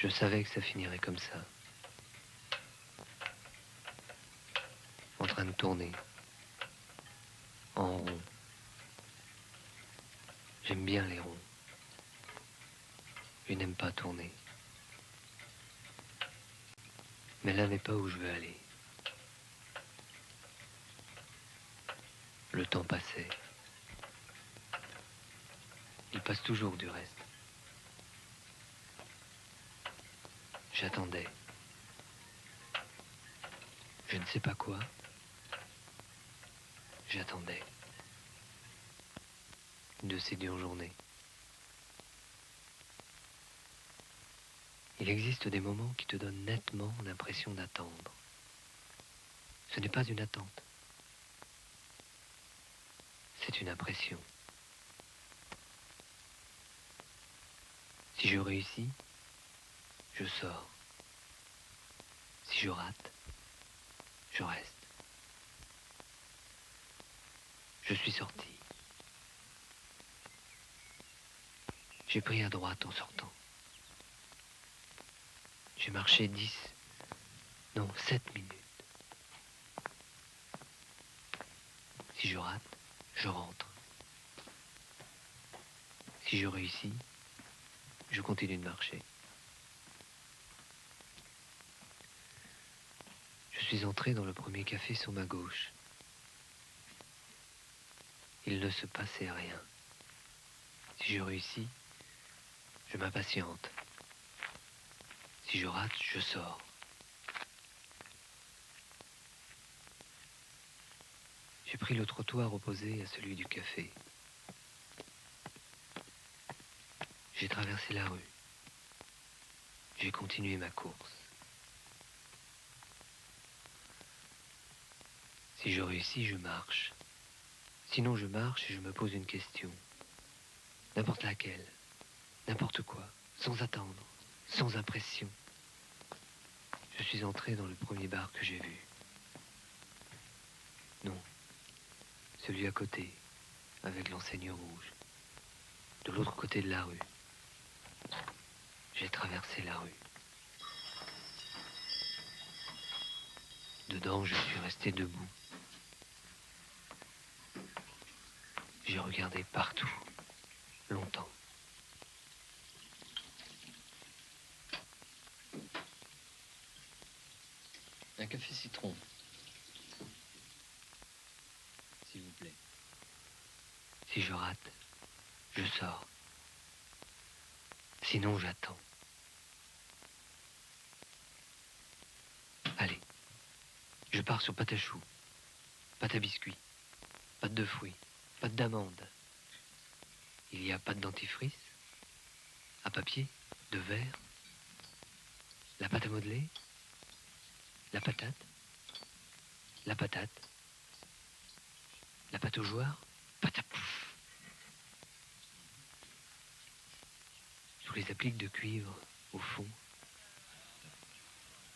Je savais que ça finirait comme ça. En train de tourner. En rond. J'aime bien les ronds. Je n'aime pas tourner. Mais là n'est pas où je veux aller. Le temps passait. Il passe toujours du reste. J'attendais. Je ne sais pas quoi. J'attendais. De ces dures journées. Il existe des moments qui te donnent nettement l'impression d'attendre. Ce n'est pas une attente. C'est une impression. Si je réussis, je sors. Si je rate, je reste. Je suis sorti. J'ai pris à droite en sortant. J'ai marché 10, non 7 minutes. Si je rate, je rentre. Si je réussis, je continue de marcher. Je suis entré dans le premier café sur ma gauche. Il ne se passait rien. Si je réussis, je m'impatiente. Si je rate, je sors. J'ai pris le trottoir opposé à celui du café. J'ai traversé la rue. J'ai continué ma course. Si je réussis, je marche. Sinon, je marche et je me pose une question. N'importe laquelle. N'importe quoi. Sans attendre. Sans impression. Je suis entré dans le premier bar que j'ai vu. Non. Celui à côté, avec l'enseigne rouge. De l'autre côté de la rue. J'ai traversé la rue. Dedans, je suis resté debout. J'ai regardé partout, longtemps. Un café citron, s'il vous plaît. Si je rate, je sors. Sinon, j'attends. Allez, je pars sur pâte à choux, pâte à biscuits, pâte de fruits, pâte d'amande. Il y a pâte dentifrice, à papier, de verre, la pâte à modeler, la patate, la patate, la pâte au joueur, pâte à pouf. Sous les appliques de cuivre, au fond,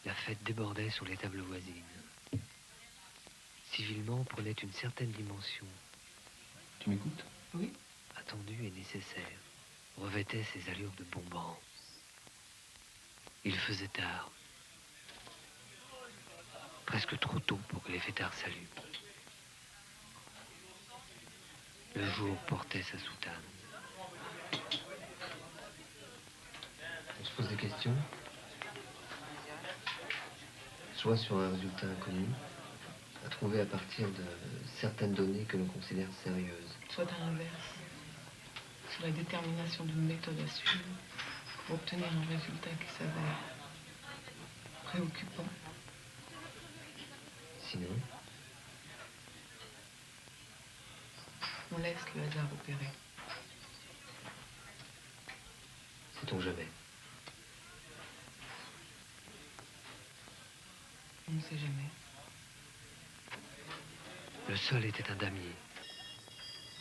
la fête débordait sur les tables voisines. Civilement prenait une certaine dimension. Tu m'écoutes? Oui. Attendue et nécessaire, revêtait ses allures de bonbons. Il faisait tard. Presque trop tôt pour que les fêtards s'allument. Le jour portait sa soutane. On se pose des questions, soit sur un résultat inconnu, à trouver à partir de certaines données que l'on considère sérieuses. Soit à l'inverse, sur la détermination d'une méthode à suivre pour obtenir un résultat qui s'avère préoccupant. Sinon, on laisse le hasard opérer. sait-on jamais. On ne sait jamais. Le sol était un damier,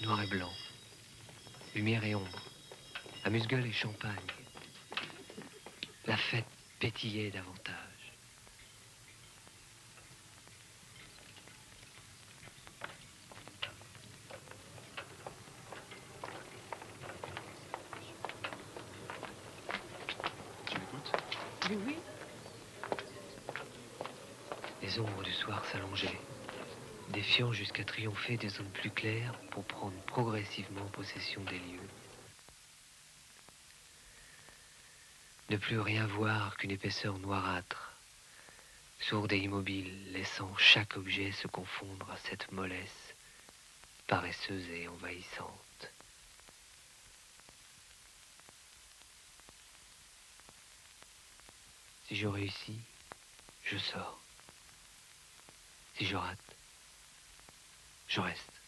noir et blanc, lumière et ombre, amuse-gueule et champagne. La fête pétillait davantage. Tu m'écoutes? oui. Les ombres du soir s'allongeaient, défiant jusqu'à triompher des zones plus claires pour prendre progressivement possession des lieux. Ne plus rien voir qu'une épaisseur noirâtre, sourde et immobile, laissant chaque objet se confondre à cette mollesse paresseuse et envahissante. Si je réussis, je sors. Si je rate, je reste.